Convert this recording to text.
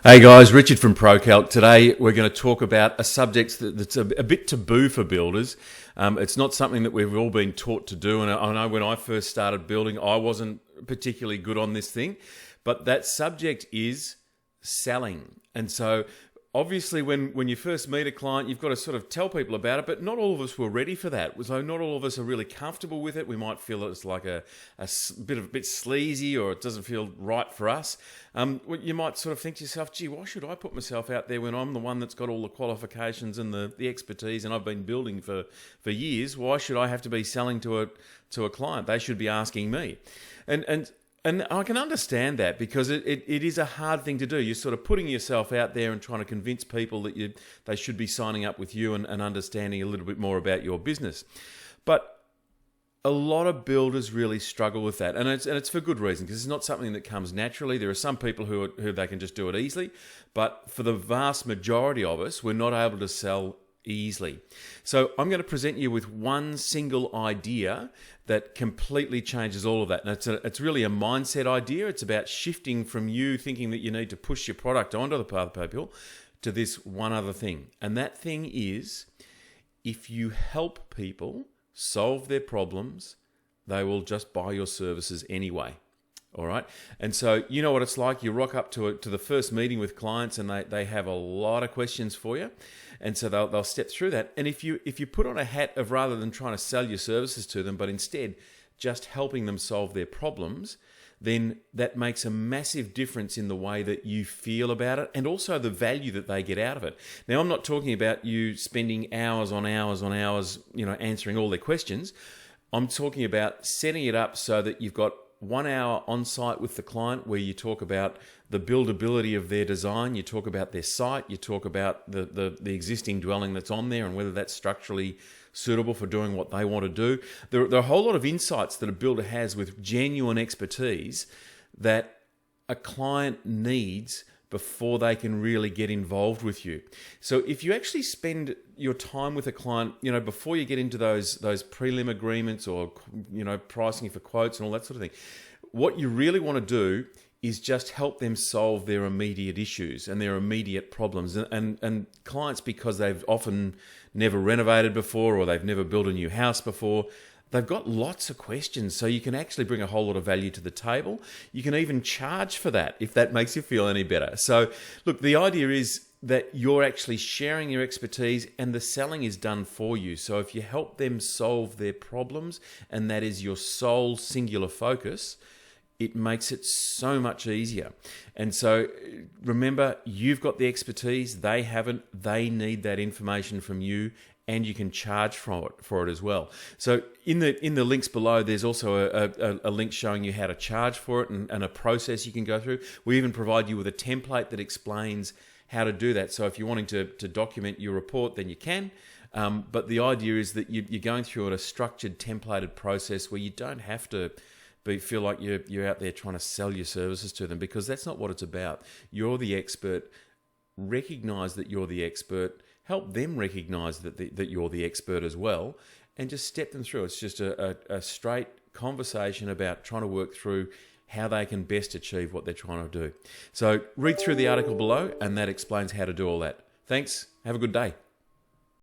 Hey guys, Richard from ProCalc. Today we're going to talk about a subject that's a bit taboo for builders. It's not something that we've all been taught to do, and I know when I first started building I wasn't particularly good on this thing, but that subject is selling. And so obviously when you first meet a client, you've got to sort of tell people about it, but not all of us were ready for that. So not all of us are really comfortable with it. We might feel it's like a bit sleazy, or it doesn't feel right for us. You might sort of think to yourself, gee, why should I put myself out there when I'm the one that's got all the qualifications and the expertise, and I've been building for years? Why should I have to be selling to a client? They should be asking me. And I can understand that, because it is a hard thing to do. You're sort of putting yourself out there and trying to convince people that they should be signing up with you and understanding a little bit more about your business. But a lot of builders really struggle with that, and it's for good reason, because it's not something that comes naturally. There are some people who they can just do it easily, but for the vast majority of us, we're not able to sell easily. So I'm going to present you with one single idea that completely changes all of that. And it's really a mindset idea. It's about shifting from you thinking that you need to push your product onto the other people to this one other thing. And that thing is, if you help people solve their problems, they will just buy your services anyway. All right. And so you know what it's like. You rock up to the first meeting with clients, and they have a lot of questions for you. And so they'll step through that. And if you put on a hat of, rather than trying to sell your services to them, but instead just helping them solve their problems, then that makes a massive difference in the way that you feel about it, and also the value that they get out of it. Now, I'm not talking about you spending hours on hours on hours, answering all their questions. I'm talking about setting it up so that you've got 1 hour on site with the client, where you talk about the buildability of their design, you talk about their site, you talk about the existing dwelling that's on there and whether that's structurally suitable for doing what they want to do. There are a whole lot of insights that a builder has with genuine expertise that a client needs before they can really get involved with you. So if you actually spend your time with a client, before you get into those prelim agreements, or pricing for quotes and all that sort of thing, what you really want to do is just help them solve their immediate issues and their immediate problems. And clients, because they've often never renovated before, or they've never built a new house before, they've got lots of questions, so you can actually bring a whole lot of value to the table. You can even charge for that, if that makes you feel any better. So look, the idea is that you're actually sharing your expertise, and the selling is done for you. So if you help them solve their problems, and that is your sole singular focus, it makes it so much easier. And so remember, you've got the expertise, they haven't. They need that information from you, and you can charge for it as well. So in the links below, there's also a link showing you how to charge for it, and a process you can go through. We even provide you with a template that explains how to do that. So if you're wanting to document your report, then you can. But the idea is that you're going through a structured, templated process where you don't have to feel like you're out there trying to sell your services to them, because that's not what it's about. You're the expert. Recognize that you're the expert. Help them recognize that you're the expert as well, and just step them through. It's just a straight conversation about trying to work through how they can best achieve what they're trying to do. So read through the article below, and that explains how to do all that. Thanks. Have a good day.